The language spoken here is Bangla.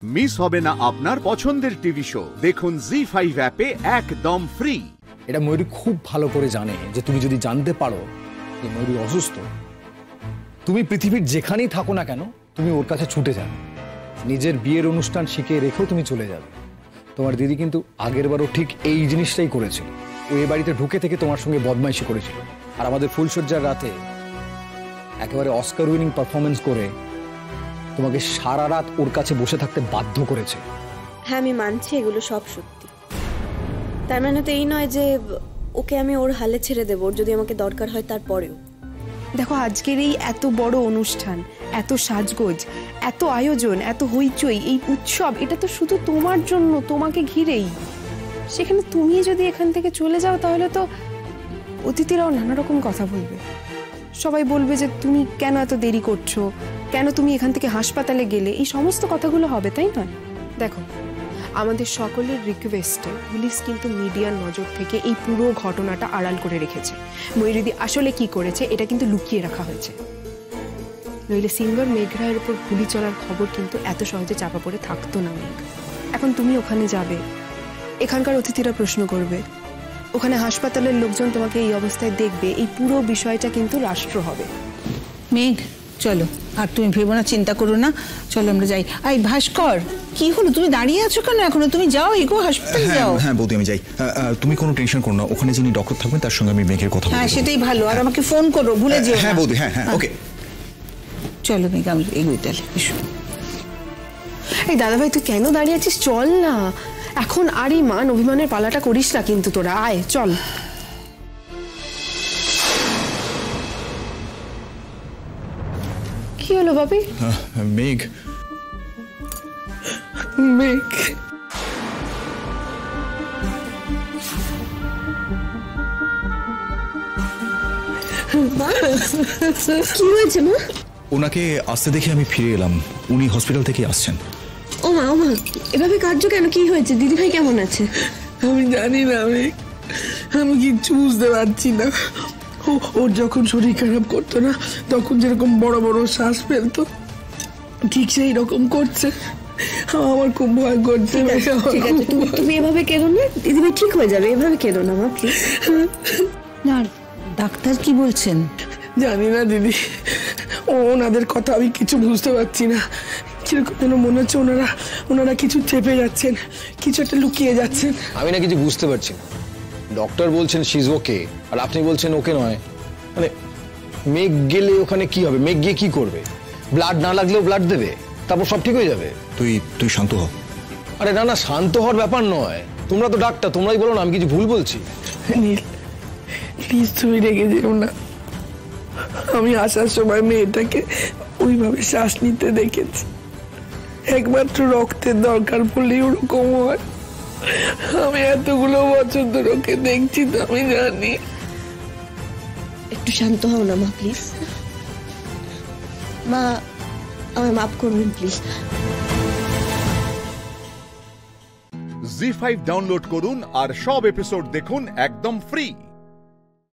মিস হবে না আপনার পছন্দের টিভি শো। দেখুন জি5 অ্যাপে একদম ফ্রি। এটা ময়ূরী খুব ভালো করে জানে যে তুমি যদি জানতে পারো যে ময়ূরী অসুস্থ, তুমি পৃথিবীর যেখানেই থাকো না কেন তুমি ওর কাছে ছুটে যাবে, নিজের বিয়ের অনুষ্ঠান শিখিয়ে রেখেও তুমি চলে যাবে। তোমার দিদি কিন্তু আগের বারও ঠিক এই জিনিসটাই করেছিল। ও এ বাড়িতে ঢুকে থেকে তোমার সঙ্গে বদমাইশি করেছিল, আর আমাদের ফুলসজ্জার রাতে একেবারে অস্কার উইনিং পারফরমেন্স করে তোমাকে সারা রাত ওর কাছে বসে থাকতে বাধ্য করেছে। হ্যাঁ, আমি মানছি এগুলো সব সত্যি। তার মানে তো এই নয় যে ওকে আমি ওর হালে ছেড়ে দেবো, ওর যদি আমাকে দরকার হয় তারপরেও। দেখো, আজকের এই এত বড় অনুষ্ঠান, এত সাজগোজ, এত আয়োজন, এত হইচই, এই উৎসব, এটা তো শুধু তোমার জন্য, তোমাকে ঘিরেই। সেখানে তুমি যদি এখান থেকে চলে যাও তাহলে তো অতিথিরাও নানা রকম কথা বলবে। সবাই বলবে যে তুমি কেন এত দেরি করছো, কেন তুমি এখান থেকে হাসপাতালে গেলে, এই সমস্ত কথাগুলো হবে, তাই নয়? দেখো, আমাদের সকলের রিকোয়েস্টে পুলিশ কিন্তু মিডিয়ার নজর থেকে এই পুরো ঘটনাটা আড়াল করে রেখেছে। ময়ূরী আসলে কি করেছে এটা কিন্তু লুকিয়ে রাখা হয়েছে, নইলে সিঙ্গার মেঘ রায়ের উপর গুলি চলার খবর কিন্তু এত সহজে চাপা পড়ে থাকতো না। মেঘ, এখন তুমি ওখানে যাবে, এখানকার অতিথিরা প্রশ্ন করবে, ওখানে হাসপাতালের লোকজন তোমাকে এই অবস্থায় দেখবে, এই পুরো বিষয়টা কিন্তু রাষ্ট্র হবে। মেঘ, চলো, আর তুমি ভেবো না, চিন্তা করো না, চলো আমরা যাই। আই ভাস্কর, কি হলো, তুমি দাঁড়িয়ে আছো কেন এখনো? তুমি যাও, এগো হাসপাতালে যাও। হ্যাঁ বৌদি, আমি যাই। তুমি কোনো টেনশন করো না, ওখানে যিনি ডক্টর থাকবেন তার সঙ্গে আমি মেঘের কথা বলবো। হ্যাঁ, সেটাই ভালো। আর আমাকে ফোন করো, ভুলে যেও না। হ্যাঁ বৌদি, হ্যাঁ হ্যাঁ, ওকে। চলো মেঘ, আমি এগোই তাহলে। এই দাদাভাই, তুই কেন দাঁড়িয়ে আছিস? চল না, এখন আর এই মান অভিমানের পালাটা করিস না কিন্তু তোরা। আয়, চল। কি হলো বাপি? মেঘ, মেঘ, কি হয়েছে মা? ওনাকে আসতে দেখে আমি ফিরে এলাম, উনি হসপিটাল থেকে আসছেন। ও মা, এভাবে কাঁদছো কেন? কি হয়েছে? দিদিভাই কেমন আছে? আমি জানি না, আমি কিচ্ছু বুঝতে পারছি না। ওর যখন শরীর খারাপ করতো না, তখন যেরকম বড় বড় শ্বাস ফেলতো, ঠিক সেই রকম করছে। আমার খুব ভয় করছে। ঠিক আছে, তুমি এভাবে কেঁদো না, দিদিভাই ঠিক হয়ে যাবে। এভাবে কেঁদো না মা, প্লিজ। না, ডাক্তার কি বলছেন? জানি না দিদি, ওনাদের কথা আমি কিছু বুঝতে পারছি না। কিরকম যেন মনে হচ্ছে ওনারা কিছু চেপে যাচ্ছেন, কিছু একটা লুকিয়ে যাচ্ছেন। আমি না কিছু বুঝতে পারছি না। ডক্টর বলছেন শি ইজ ওকে, আর আপনি বলছেন ওকে নয়। মানে মেঘ গেলে ওখানে কি হবে? মেঘ গিয়ে কি করবে? ব্লাড না লাগলেও ব্লাড দেবে, তারপর সব ঠিক হয়ে যাবে। তুই শান্ত হ। আরে না না, শান্ত হওয়ার ব্যাপার নয়। তোমরা তো ডাক্তার, তোমরাই বলো না আমি কিছু ভুল বলছি। নীল, প্লিজ তুমি রেগে যেও না। আমি আসার সময় মেয়েটাকে ওইভাবে শ্বাস নিতে দেখেছি। একমাত্র রক্তের দরকার পড়লেই ওরকম হয়। আমি এতগুলো বছর ধরে ওকে দেখছি, তো আমি জানি। একটু শান্ত হও না মা, প্লিজ। মা, আমায় মাফ করবেন প্লিজ। জি5 ডাউনলোড করুন আর সব এপিসোড দেখুন একদম ফ্রি।